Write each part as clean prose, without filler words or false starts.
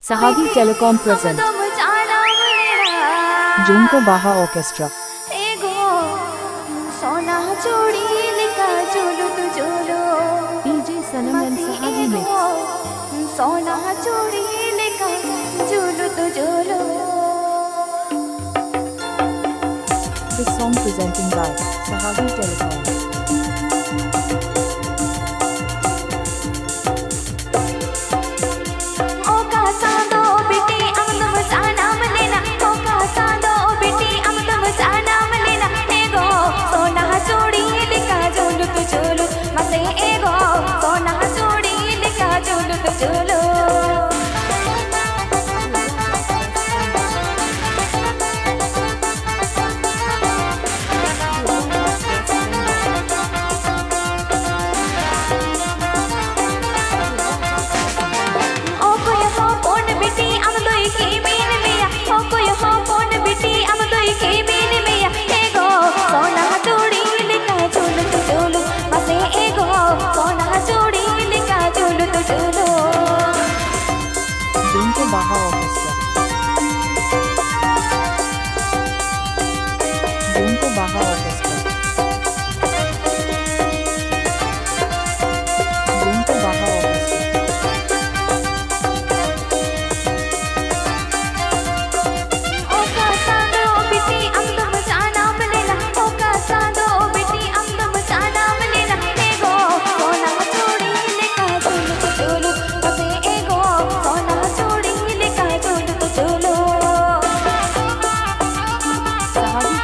Sahagi Telecom present Junko Baha Orchestra. DJ Sanam and Sahagi mix. This song presenting by Sahagi Telecom. Junko Baha Orchestra. Junko Baha Orchestra. Junko Baha Orchestra.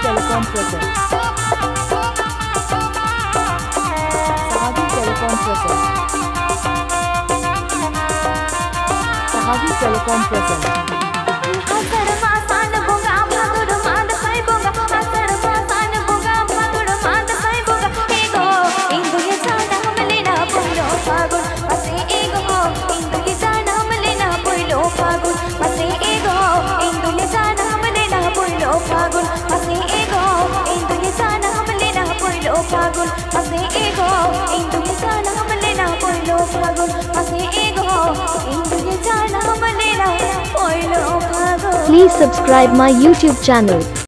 Telecom present. Sahagi Telecom present. Sahagi Telecom present. Fagun, masih ego, Indonesia nama lena poilo fagun, masih ego, Indonesia nama lena poilo fagun. Please subscribe my YouTube channel.